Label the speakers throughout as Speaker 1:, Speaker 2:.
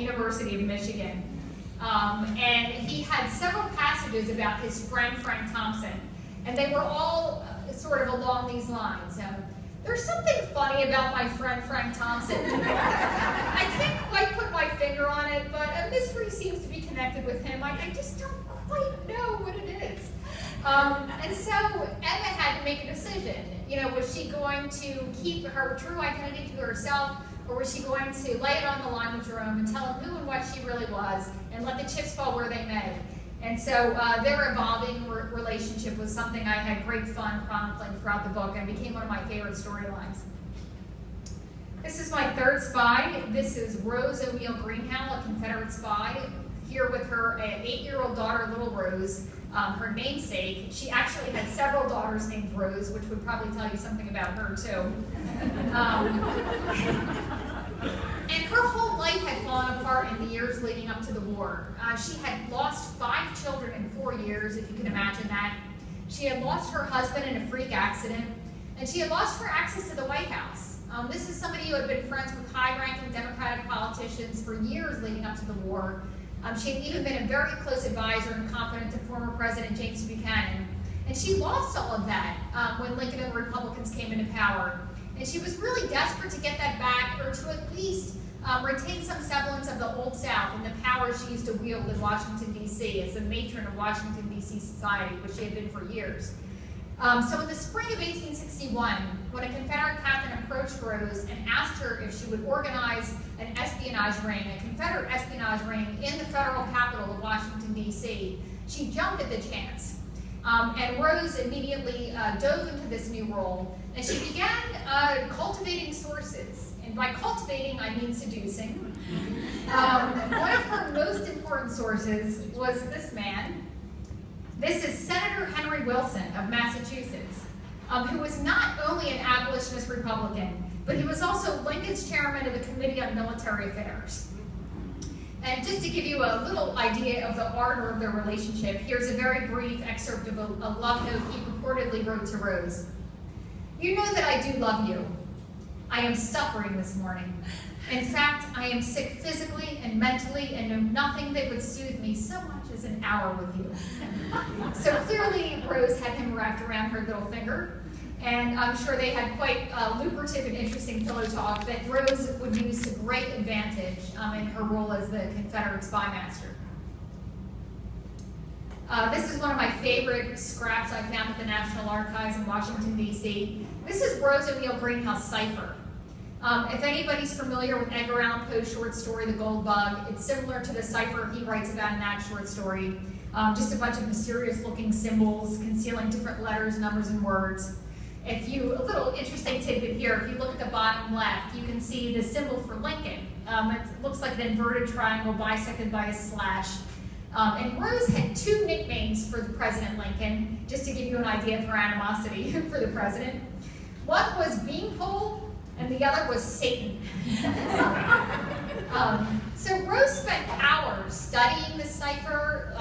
Speaker 1: University of Michigan. And he had several passages about his friend, Frank Thompson, and they were all sort of along these lines. There's something funny about my friend, Frank Thompson. I can't quite put my finger on it, but a mystery seems to be connected with him. I just don't quite know what it is. And so Emma had to make a decision. Was she going to keep her true identity to herself, or was she going to lay it on the line with Jerome and tell him who and what she really was and let the chips fall where they may? And so their evolving relationship was something I had great fun chronicling throughout the book and became one of my favorite storylines. This is my third spy. This is Rose O'Neal Greenhow, a Confederate spy, here with her 8-year-old daughter, Little Rose, her namesake. She actually had several daughters named Rose, which would probably tell you something about her too. And her whole life had fallen apart in the years leading up to the war. She had lost 5 children in 4 years, if you can imagine that. She had lost her husband in a freak accident, and she had lost her access to the White House. This is somebody who had been friends with high-ranking Democratic politicians for years leading up to the war. She had even been a very close advisor and confidant to former President James Buchanan. And she lost all of that when Lincoln and the Republicans came into power. And she was really desperate to get that back, or to at least retain some semblance of the Old South and the power she used to wield in Washington, D.C. as the matron of Washington, D.C. society, which she had been for years. So in the spring of 1861, when a Confederate captain approached Rose and asked her if she would organize an espionage ring, a Confederate espionage ring in the federal capital of Washington, D.C., she jumped at the chance. And Rose immediately dove into this new role, and she began cultivating sources. And by cultivating, I mean seducing. One of her most important sources was this man. This is Senator Henry Wilson of Massachusetts, who was not only an abolitionist Republican, but he was also Lincoln's chairman of the Committee on Military Affairs. And just to give you a little idea of the ardor of their relationship, here's a very brief excerpt of a love note he purportedly wrote to Rose. "You know that I do love you. I am suffering this morning. In fact, I am sick physically and mentally and know nothing that would soothe me so much as an hour with you." So clearly, Rose had him wrapped around her little finger, and I'm sure they had quite lucrative and interesting pillow talk that Rose would use to great advantage in her role as the Confederate spy master. This is one of my favorite scraps I found at the National Archives in Washington, D.C. This is Rose O'Neal Greenhow's Cipher. If anybody's familiar with Edgar Allan Poe's short story, The Gold Bug, it's similar to the cipher he writes about in that short story. Just a bunch of mysterious-looking symbols concealing different letters, numbers, and words. A little interesting tidbit here, if you look at the bottom left, you can see the symbol for Lincoln. It looks like an inverted triangle bisected by a slash. And Rose had 2 nicknames for the President Lincoln, just to give you an idea of her animosity for the president. One was Beanpole, and the other was Satan. So Rose spent hours studying the cipher,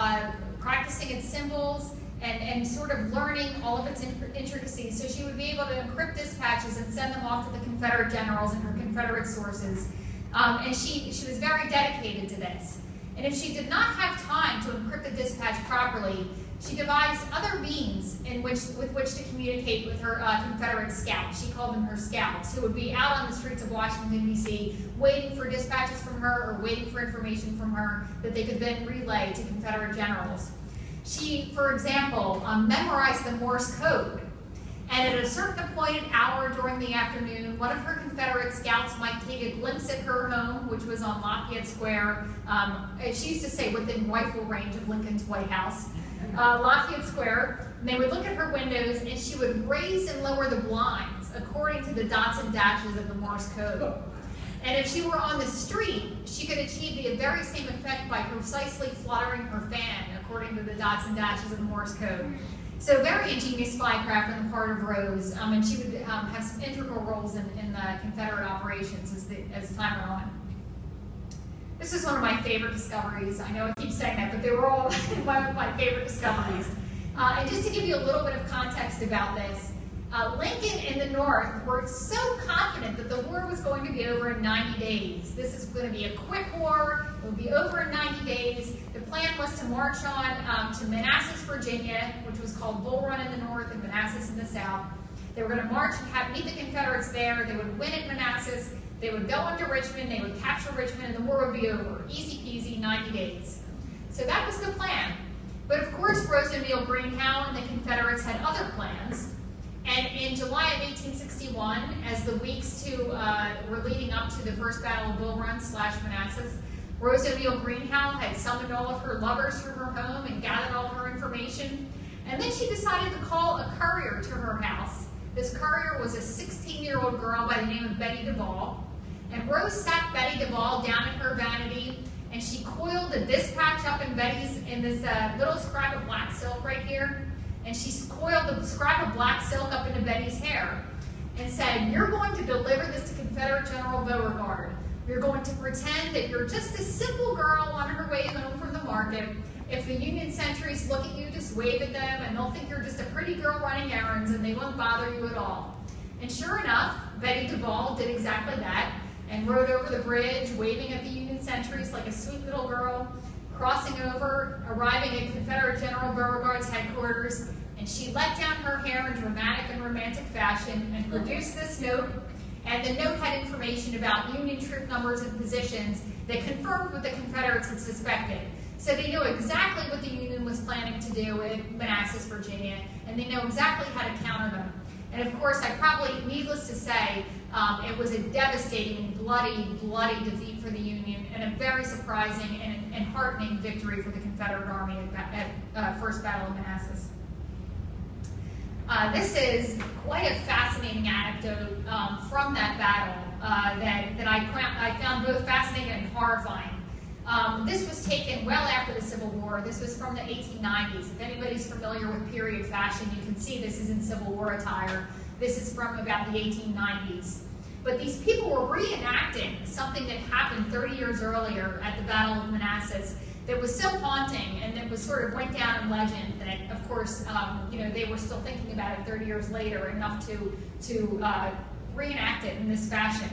Speaker 1: practicing its symbols, and sort of learning all of its intricacies, so she would be able to encrypt dispatches and send them off to the Confederate generals and her Confederate sources. And she was very dedicated to this. And if she did not have time to encrypt the dispatch properly, she devised other means with which to communicate with her Confederate scouts. She called them her scouts, who would be out on the streets of Washington, D.C., waiting for dispatches from her or waiting for information from her that they could then relay to Confederate generals. She, for example, memorized the Morse code. And at a certain appointed hour during the afternoon, one of her Confederate scouts might take a glimpse at her home, which was on Lafayette Square. She used to say within rifle range of Lincoln's White House. Lafayette Square, and they would look at her windows, and she would raise and lower the blinds according to the dots and dashes of the Morse code. And if she were on the street, she could achieve the very same effect by precisely fluttering her fan according to the dots and dashes of the Morse code. So very ingenious spycraft on the part of Rose, and she would have some integral roles in the Confederate operations as time went on. This is one of my favorite discoveries. I know I keep saying that, but they were all one of my favorite discoveries. And just to give you a little bit of context about this, Lincoln and the North were so confident that the war was going to be over in 90 days. This is going to be a quick war. It will be over in 90 days. The plan was to march on to Manassas, Virginia, which was called Bull Run in the north and Manassas in the south. They were going to march and meet the Confederates there. They would win at Manassas. They would go into Richmond. They would capture Richmond, and the war would be over. Easy peasy, 90 days. So that was the plan. But of course, Roosevelt Greenhow and the Confederates had other plans. And in July of 1861, as the weeks were leading up to the first Battle of Bull Run / Manassas, Roosevelt Greenhow had summoned all of her lovers to her home and gathered all of her information. And then she decided to call a courier to her house. This courier was a 16-year-old girl by the name of Betty Duvall. And Rose sat Betty Duvall down in her vanity, and she coiled a dispatch up in this little scrap of black silk right here. And she coiled the scrap of black silk up into Betty's hair and said, "You're going to deliver this to Confederate General Beauregard. You're going to pretend that you're just a simple girl on her way home from the market. If the Union sentries look at you, just wave at them, and they'll think you're just a pretty girl running errands, and they won't bother you at all." And sure enough, Betty Duvall did exactly that and rode over the bridge, waving at the Union sentries like a sweet little girl, crossing over, arriving at Confederate General Beauregard's headquarters, and she let down her hair in dramatic and romantic fashion and produced this note. And the note had information about Union troop numbers and positions that confirmed what the Confederates had suspected. So they knew exactly what the Union was planning to do at Manassas, Virginia, and they know exactly how to counter them. And of course, needless to say, it was a devastating, bloody defeat for the Union, and a very surprising and heartening victory for the Confederate Army at First Battle of Manassas. This is quite a fascinating anecdote from that battle that I found both fascinating and horrifying. This was taken well after the Civil War. This was from the 1890s. If anybody's familiar with period fashion, you can see this is in Civil War attire. This is from about the 1890s. But these people were reenacting something that happened 30 years earlier at the Battle of Manassas that was so haunting and that was sort of went down in legend that, of course, they were still thinking about it 30 years later, enough to reenact it in this fashion.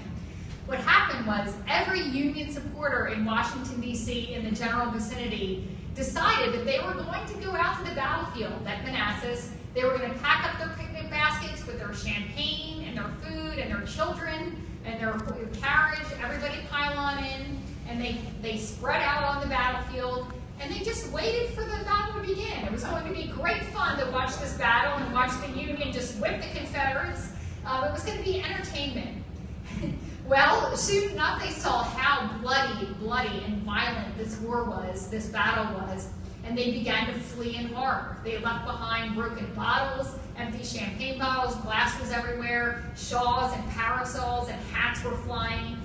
Speaker 1: What happened was every Union supporter in Washington, D.C., in the general vicinity, decided that they were going to go out to the battlefield at Manassas. They were going to pack up their picnic baskets with their champagne and their food and their children and their carriage. Everybody pile on in, and they spread out on the battlefield, and they just waited for the battle to begin. It was going to be great fun to watch this battle and watch the Union just whip the Confederates. It was going to be entertainment. Well, soon enough, they saw how bloody and violent this war was, this battle was, and they began to flee in horror. They left behind broken bottles, empty champagne bottles, glass was everywhere, shawls and parasols and hats were flying.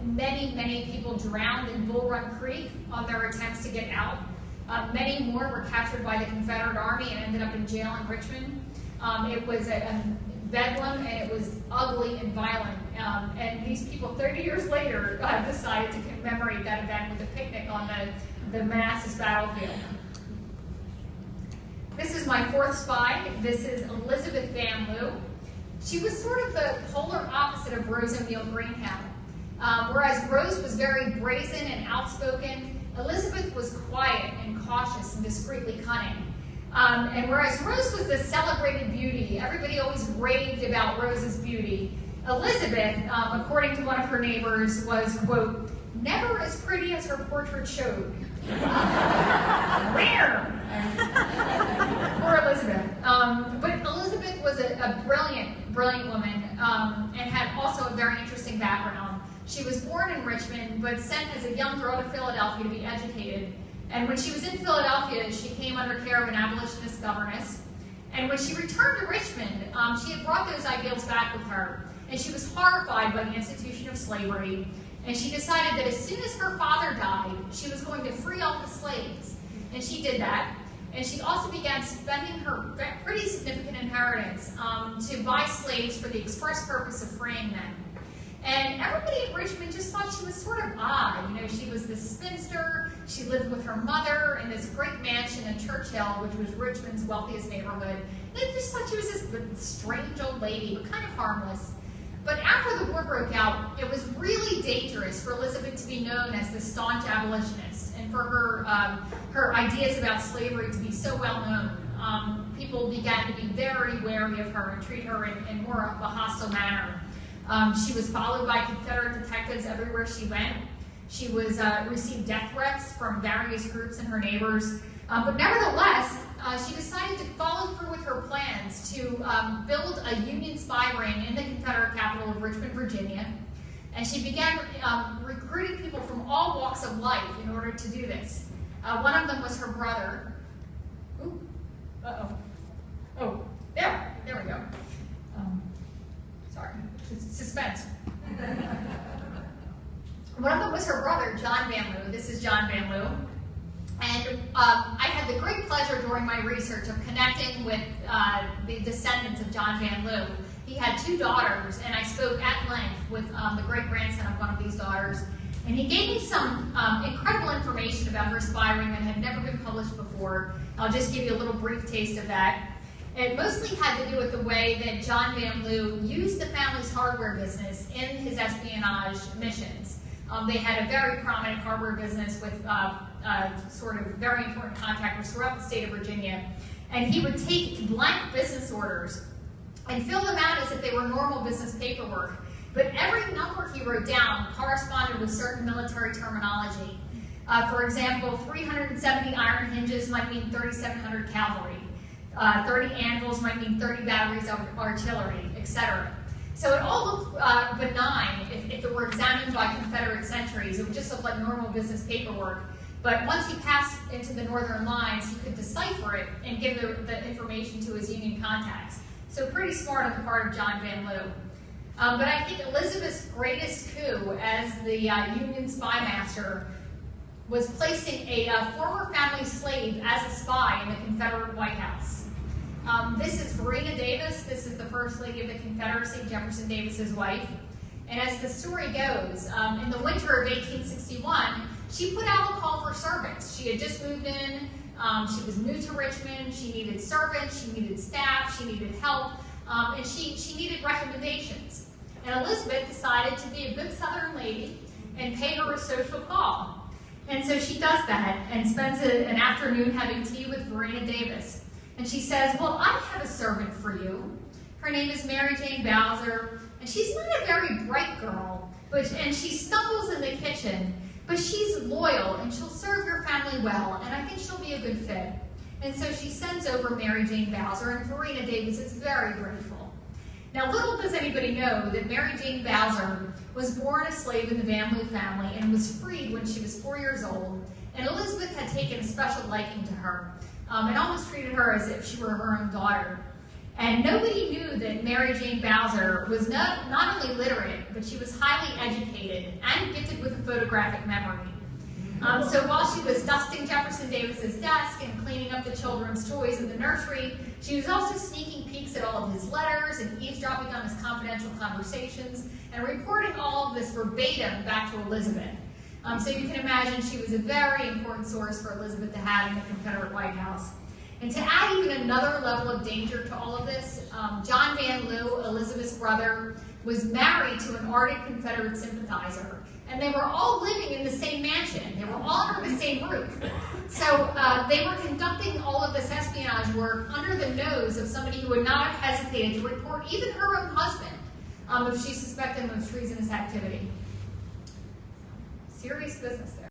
Speaker 1: Many people drowned in Bull Run Creek on their attempts to get out. Many more were captured by the Confederate Army and ended up in jail in Richmond. It was a bedlam, and it was ugly and violent. And these people, 30 years later, decided to commemorate that event with a picnic on the Manassas battlefield. This is my fourth spy. This is Elizabeth Van Loo. She was sort of the polar opposite of Rose O'Neal Greenhow. Whereas Rose was very brazen and outspoken, Elizabeth was quiet and cautious and discreetly cunning. And whereas Rose was the celebrated beauty, everybody always raved about Rose's beauty, Elizabeth, according to one of her neighbors, was, quote, never as pretty as her portrait showed. Rare! Poor Elizabeth. But Elizabeth was a brilliant woman, and had also a very interesting background. She was born in Richmond, but sent as a young girl to Philadelphia to be educated. And when she was in Philadelphia, she came under care of an abolitionist governess. And when she returned to Richmond, she had brought those ideals back with her. And she was horrified by the institution of slavery. And she decided that as soon as her father died, she was going to free all the slaves. And she did that. And she also began spending her pretty significant inheritance to buy slaves for the express purpose of freeing them. And everybody in Richmond just thought she was sort of odd. You know, she was this spinster. She lived with her mother in this great mansion in Churchill, which was Richmond's wealthiest neighborhood. They just thought she was this strange old lady, but kind of harmless. But after the war broke out, it was really dangerous for Elizabeth to be known as the staunch abolitionist, and for her ideas about slavery to be so well known. People began to be very wary of her and treat her in more of a hostile manner. She was followed by Confederate detectives everywhere she went. She received death threats from various groups and her neighbors. But nevertheless, she decided to follow through with her plans to build a Union spy ring in the Confederate capital of Richmond, Virginia. And she began recruiting people from all walks of life in order to do this. One of them was her brother. Ooh, uh-oh. Oh, there we go. Sorry, suspense. One of them was her brother, John Van Loo. This is John Van Loo. And I had the great pleasure during my research of connecting with the descendants of John Van Loo. He had 2 daughters, and I spoke at length with the great-grandson of one of these daughters. And he gave me some incredible information about her spy ring that had never been published before. I'll just give you a little brief taste of that. It mostly had to do with the way that John Van Loo used the family's hardware business in his espionage missions. They had a very prominent hardware business with sort of very important contractors throughout the state of Virginia. And he would take blank business orders and fill them out as if they were normal business paperwork. But every number he wrote down corresponded with certain military terminology. For example, 370 iron hinges might mean 3,700 cavalry. 30 anvils might mean 30 batteries of artillery, etc. So it all looked benign if it were examined by Confederate sentries. It would just look like normal business paperwork. But once he passed into the northern lines, he could decipher it and give the information to his Union contacts. So pretty smart on the part of John Van Loo. But I think Elizabeth's greatest coup as the Union spy master was placing a former family slave as a spy in the Confederate White House. This is Verena Davis. This is the First Lady of the Confederacy, Jefferson Davis's wife. And as the story goes, in the winter of 1861, she put out a call for servants. She had just moved in. She was new to Richmond. She needed servants. She needed staff. She needed help. And she needed recommendations. And Elizabeth decided to be a good Southern lady and pay her a social call. And so she does that and spends an afternoon having tea with Verena Davis. And she says, well, I have a servant for you. Her name is Mary Jane Bowser, and she's not a very bright girl, and she stumbles in the kitchen, but she's loyal, and she'll serve your family well, and I think she'll be a good fit. And so she sends over Mary Jane Bowser, and Verena Davis is very grateful. Now, little does anybody know that Mary Jane Bowser was born a slave in the Van Loo family and was freed when she was 4 years old, and Elizabeth had taken a special liking to her. And almost treated her as if she were her own daughter. And nobody knew that Mary Jane Bowser was not only literate, but she was highly educated and gifted with a photographic memory. So while she was dusting Jefferson Davis's desk and cleaning up the children's toys in the nursery, she was also sneaking peeks at all of his letters and eavesdropping on his confidential conversations and reporting all of this verbatim back to Elizabeth. So you can imagine she was a very important source for Elizabeth to have in the Confederate White House. And to add even another level of danger to all of this, John Van Loo, Elizabeth's brother, was married to an ardent Confederate sympathizer. And they were all living in the same mansion. They were all under the same roof. So they were conducting all of this espionage work under the nose of somebody who would not have hesitated to report even her own husband if she suspected him of treasonous activity. Serious business there.